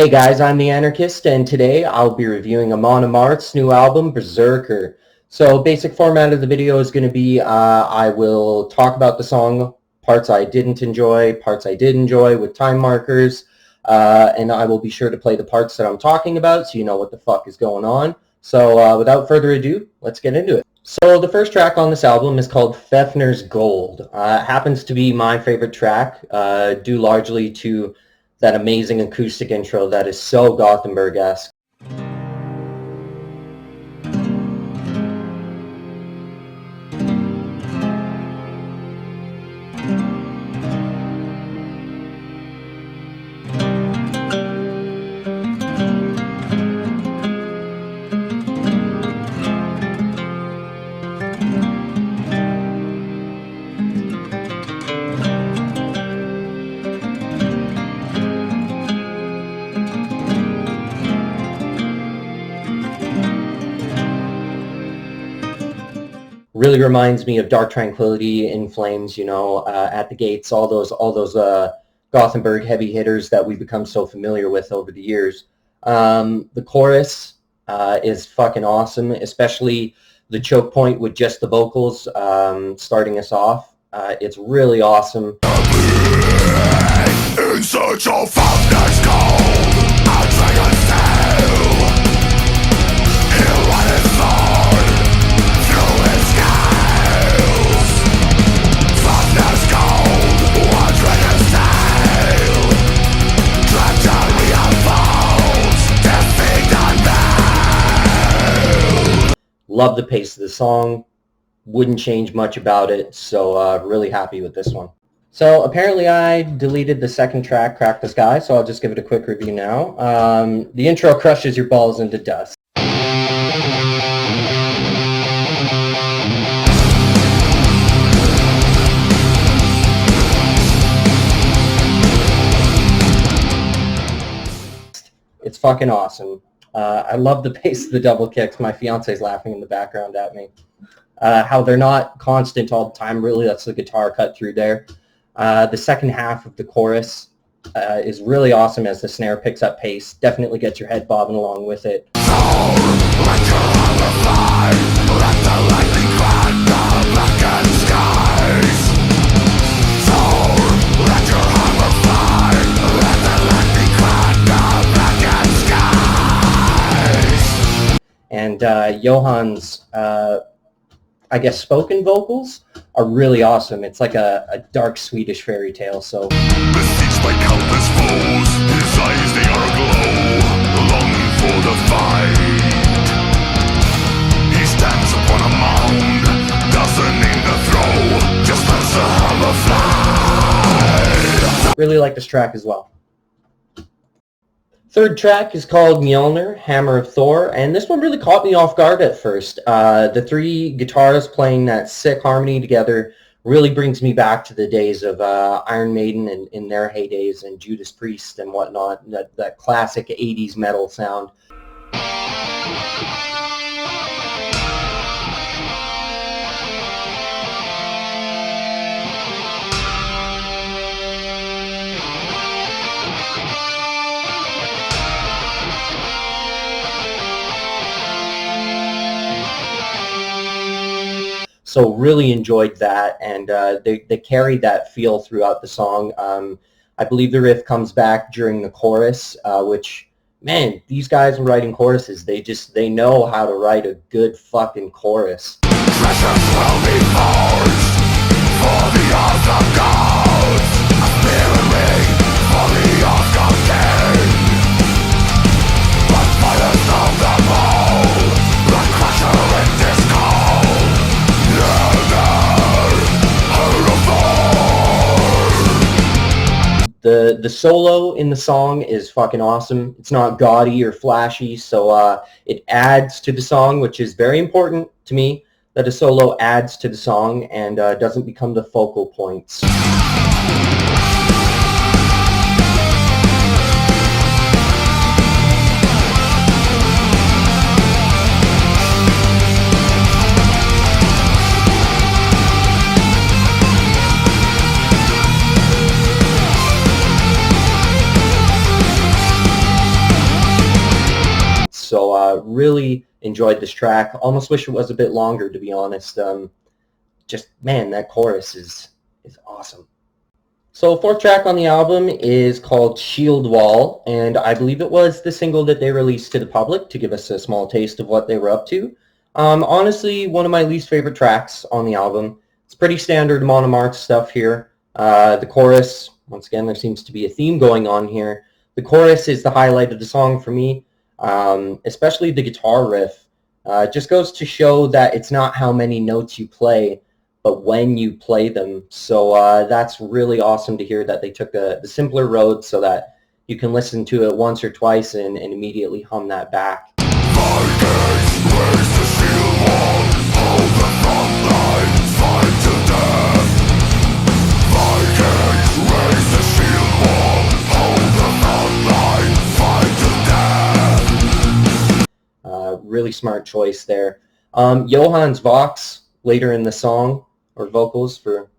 Hey guys, I'm the Anarchist, and today I'll be reviewing Amon Amarth's new album, Berserker. So basic format of the video is going to be I will talk about the song, parts I didn't enjoy, parts I did enjoy with time markers, and I will be sure to play the parts that I'm talking about so you know what the fuck is going on. So without further ado, let's get into it. So the first track on this album is called Fefner's Gold. It happens to be my favorite track, due largely to that amazing acoustic intro that is so Gothenburg-esque. Really reminds me of Dark Tranquillity, In Flames, you know, At the Gates, all those Gothenburg heavy hitters that we've become so familiar with over the years. The chorus is fucking awesome, especially the choke point with just the vocals starting us off. It's really awesome. In search of Fafner's gold, our dragon's tail. He'll run his sword through his scales. Fafner's gold, our dragon's tail. Trapped down we are foes, defeat unveiled. Love the pace of the song. Wouldn't change much about it, so really happy with this one. So apparently I deleted the second track, Crack the Sky, so I'll just give it a quick review now. The intro crushes your balls into dust. It's fucking awesome. I love the pace of the double kicks. My fiance's laughing in the background at me. How they're not constant all the time, really. That's the guitar cut through there. The second half of the chorus is really awesome as the snare picks up pace. Definitely gets your head bobbing along with it. And Johan's, I guess, spoken vocals are really awesome. It's like a dark Swedish fairy tale, so. Besieged by countless foes, his eyes they are aglow, longing for the fight. He stands upon a mound, doesn't aim to throw, just lets the hammer fly. Really like this track as well. Third track is called Mjolnir, Hammer of Thor, and this one really caught me off guard at first. The three guitars playing that sick harmony together really brings me back to the days of Iron Maiden and in their heydays and Judas Priest and whatnot, that classic 80s metal sound. So really enjoyed that, and they carried that feel throughout the song. I believe the riff comes back during the chorus, which, man, these guys in writing choruses, they know how to write a good fucking chorus. Treasures will be forged for the arms of gods, a spirit ring for the Asgard king. But fighters of them all, the crusher in discord. The solo in the song is fucking awesome. It's not gaudy or flashy, so it adds to the song, which is very important to me, that a solo adds to the song and doesn't become the focal points. really enjoyed this track. Almost wish it was a bit longer, to be honest. Just, man, that chorus is awesome. So fourth track on the album is called Shield Wall, and I believe it was the single that they released to the public to give us a small taste of what they were up to. Honestly, one of my least favorite tracks on the album. It's pretty standard Amon Amarths stuff here. The chorus, once again, there seems to be a theme going on here. The chorus is the highlight of the song for me, especially the guitar riff. It just goes to show that it's not how many notes you play, but when you play them. So that's really awesome to hear that they took the simpler road so that you can listen to it once or twice and immediately hum that back. Really smart choice there. Johan's Vox later in the song, or vocals for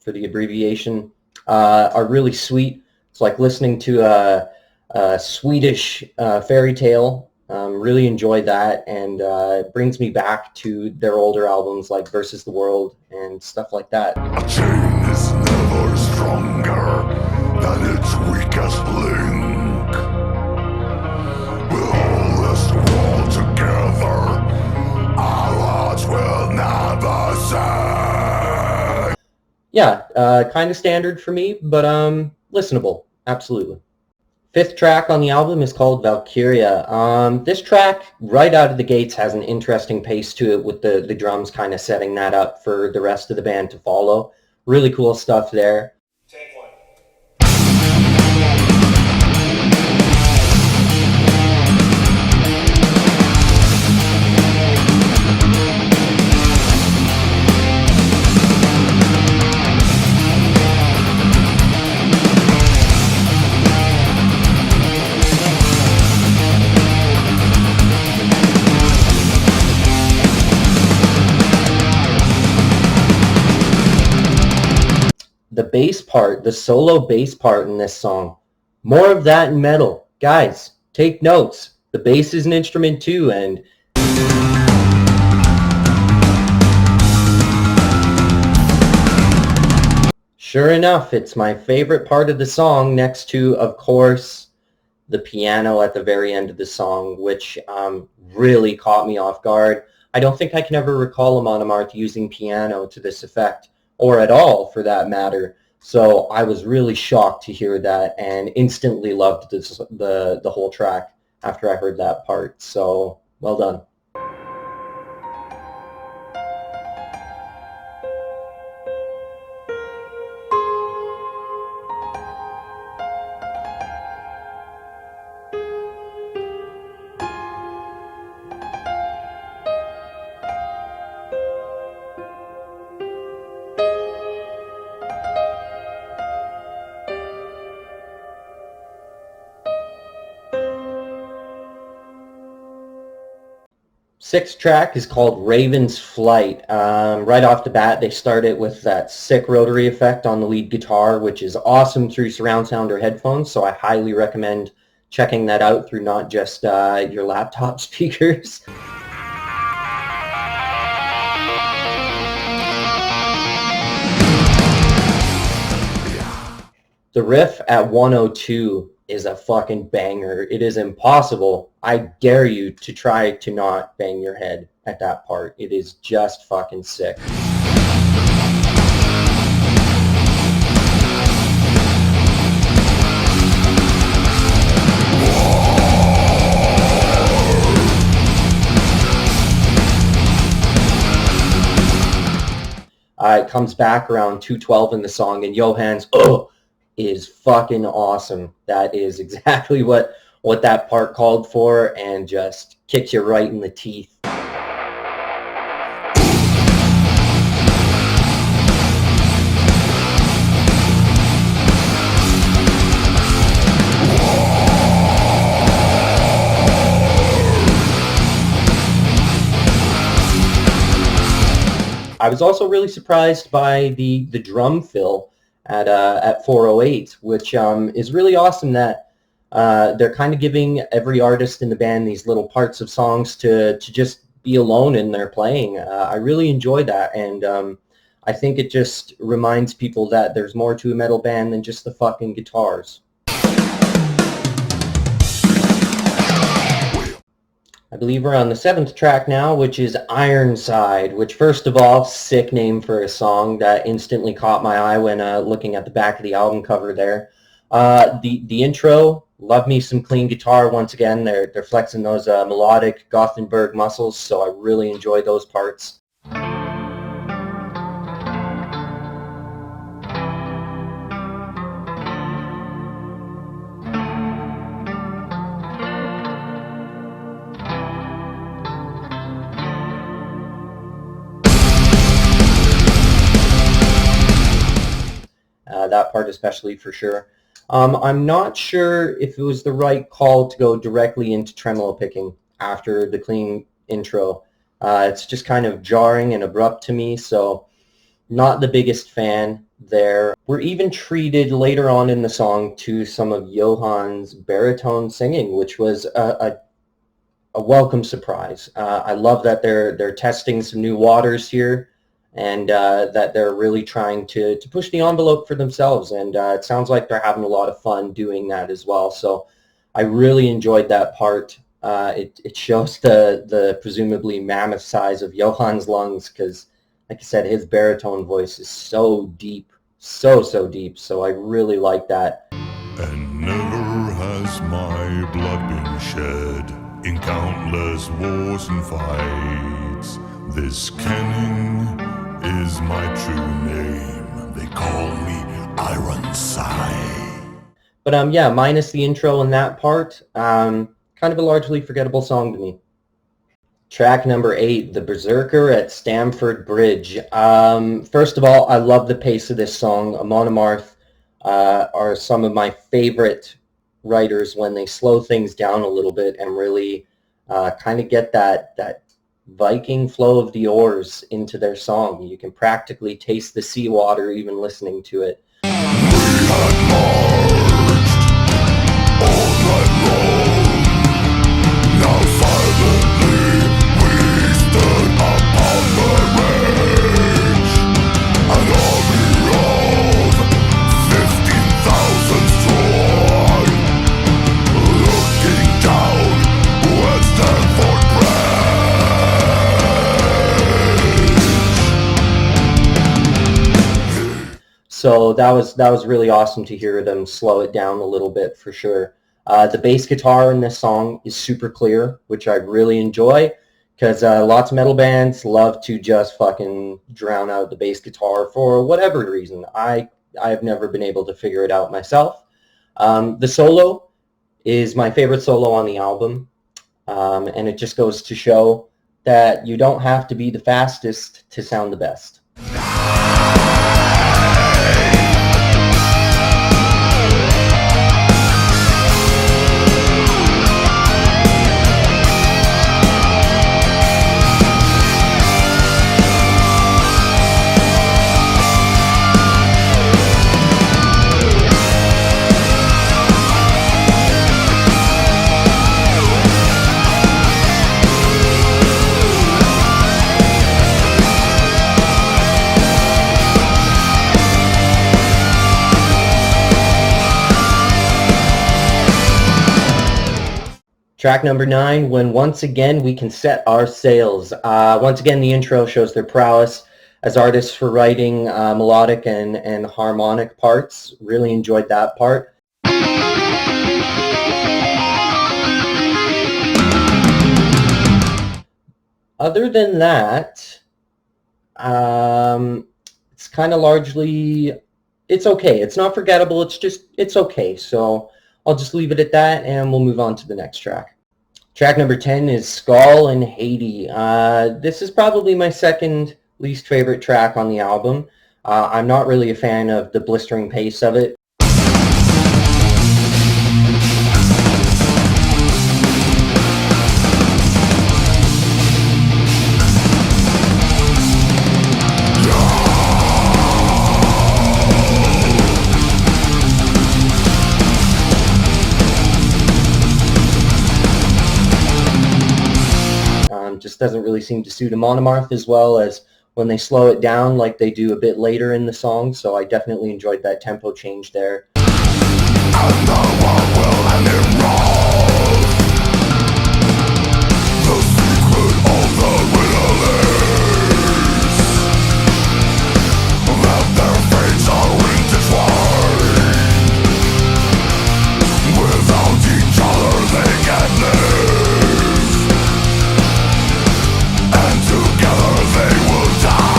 the abbreviation, are really sweet. It's like listening to a Swedish fairy tale. Really enjoy that, and it brings me back to their older albums like Versus the World and stuff like that. A chain is never stronger than its weakest link. We'll hold this wall together. Our hearts will never say. Yeah, kind of standard for me, but listenable, absolutely. Fifth track on the album is called Valkyria. This track, right out of the gates, has an interesting pace to it with the drums kind of setting that up for the rest of the band to follow. Really cool stuff there. Take one. The bass part, the solo bass part in this song, more of that in metal. Guys, take notes. The bass is an instrument too, and sure enough, it's my favorite part of the song next to, of course, the piano at the very end of the song, which really caught me off guard. I don't think I can ever recall Amon Amarth using piano to this effect, or at all for that matter. So I was really shocked to hear that and instantly loved the whole track after I heard that part. So well done. Sixth track is called Raven's Flight. Right off the bat, they start it with that sick rotary effect on the lead guitar, which is awesome through surround sound or headphones, so I highly recommend checking that out through not just your laptop speakers. The riff at 102 is a fucking banger. It is impossible. I dare you to try to not bang your head at that part. It is just fucking sick. It comes back around 2:12 in the song, and Johan's is fucking awesome. That is exactly what that part called for, and just kicks you right in the teeth. I was also really surprised by the drum fill at 408, which is really awesome that They're kind of giving every artist in the band these little parts of songs to just be alone in their playing. I really enjoy that, and I think it just reminds people that there's more to a metal band than just the fucking guitars. I believe we're on the 7th track now, which is Ironside, which, first of all, sick name for a song that instantly caught my eye when looking at the back of the album cover there. The intro, love me some clean guitar. Once again, they're flexing those melodic Gothenburg muscles, so I really enjoy those parts. That part especially for sure. I'm not sure if it was the right call to go directly into tremolo picking after the clean intro. It's just kind of jarring and abrupt to me, so not the biggest fan there. We're even treated later on in the song to some of Johann's baritone singing, which was a welcome surprise. I love that they're testing some new waters here, and that they're really trying to push the envelope for themselves, and it sounds like they're having a lot of fun doing that as well. So I really enjoyed that part. It shows the presumably mammoth size of Johann's lungs, because, like I said, his baritone voice is so deep, so deep, so I really like that. And never has my blood been shed in countless wars and fights. This Kenning is my true name. They call me Ironside. But yeah, minus the intro and that part, kind of a largely forgettable song to me. Track number 8, The Berserker at Stamford Bridge. First of all, I love the pace of this song. Amon Amarths are some of my favorite writers when they slow things down a little bit and really kind of get that Viking flow of the oars into their song. You can practically taste the seawater even listening to it. We had marched all night long. Now silently we stood upon the ridge. An army of 15,000 strong, looking down at Stamford Bridge. So that was really awesome to hear them slow it down a little bit for sure. The bass guitar in this song is super clear, which I really enjoy, because lots of metal bands love to just fucking drown out the bass guitar for whatever reason. I have never been able to figure it out myself. The solo is my favorite solo on the album, and it just goes to show that you don't have to be the fastest to sound the best. Track number 9, When Once Again We Can Set Our Sails. Once again, the intro shows their prowess as artists for writing melodic and harmonic parts. Really enjoyed that part. Other than that, it's kind of largely, it's okay. It's not forgettable. It's okay. So I'll just leave it at that, and we'll move on to the next track. Track number 10 is Skull and Haiti. This is probably my second least favorite track on the album. I'm not really a fan of the blistering pace of it. doesn't really seem to suit Amon Amarth as well as when they slow it down like they do a bit later in the song, so I definitely enjoyed that tempo change there. And no one will end it wrong. The secret of the riddle is that their fates are intertwined. Without each other they can live, and together they will die.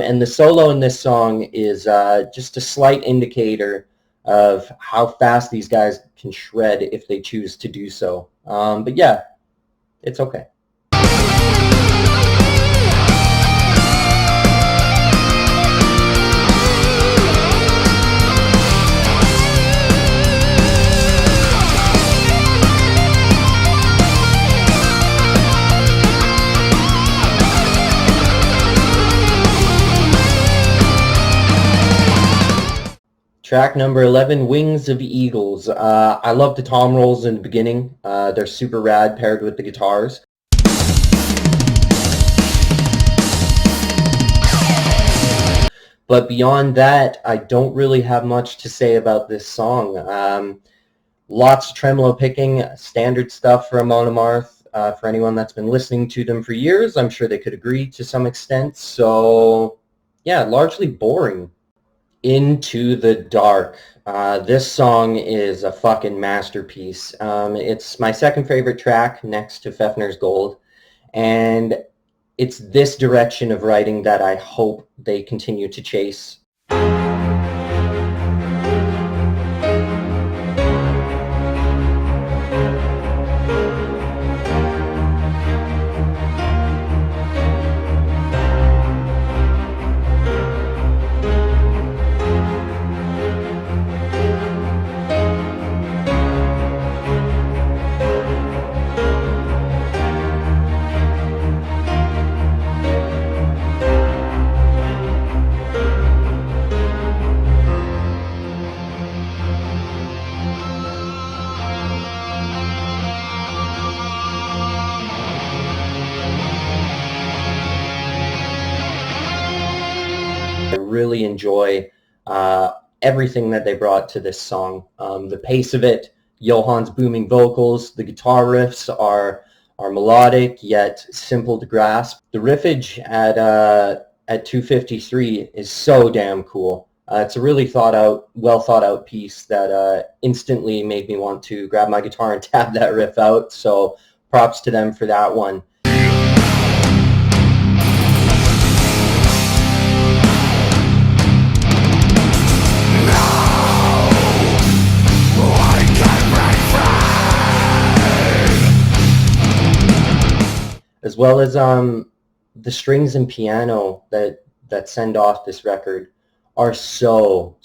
And the solo in this song is just a slight indicator of how fast these guys can shred if they choose to do so. But yeah, it's okay. Track number 11, Wings of Eagles. I love the tom rolls in the beginning. They're super rad paired with the guitars. But beyond that, I don't really have much to say about this song. Lots of tremolo picking, standard stuff for Amon Amarth. For anyone that's been listening to them for years, I'm sure they could agree to some extent. So yeah, largely boring. Into the Dark. This song is a fucking masterpiece. It's my second favorite track next to Fefner's Gold, and it's this direction of writing that I hope they continue to chase. I really enjoy everything that they brought to this song. The pace of it, Johan's booming vocals, the guitar riffs are melodic yet simple to grasp. The riffage at 253 is so damn cool. It's a really well thought out piece that instantly made me want to grab my guitar and tab that riff out. So props to them for that one. As well as the strings and piano that send off this record are so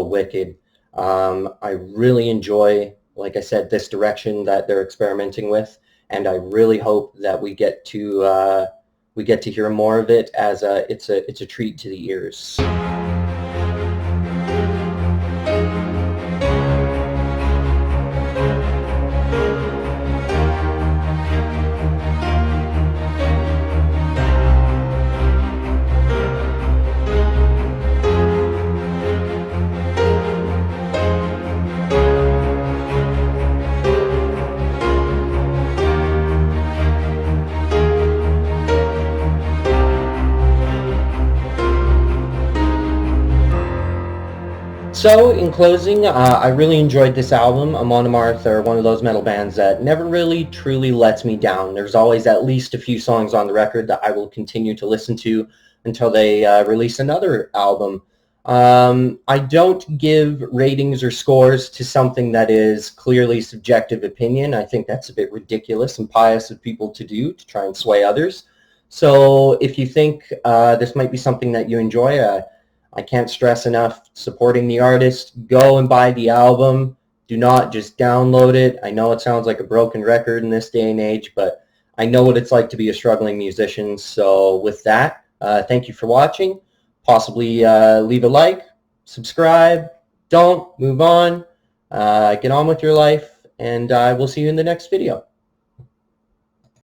wicked. I really enjoy, like I said, this direction that they're experimenting with, and I really hope that we get to hear more of it, as it's a treat to the ears. So, in closing, I really enjoyed this album. Amon Amarth are one of those metal bands that never really truly lets me down. There's always at least a few songs on the record that I will continue to listen to until they release another album. I don't give ratings or scores to something that is clearly subjective opinion. I think that's a bit ridiculous and pious of people to do, to try and sway others. So if you think this might be something that you enjoy, I can't stress enough supporting the artist. Go and buy the album. Do not just download it. I know it sounds like a broken record in this day and age, but I know what it's like to be a struggling musician. So with that, thank you for watching. Possibly leave a like, subscribe. Don't, move on. Get on with your life, and we'll see you in the next video.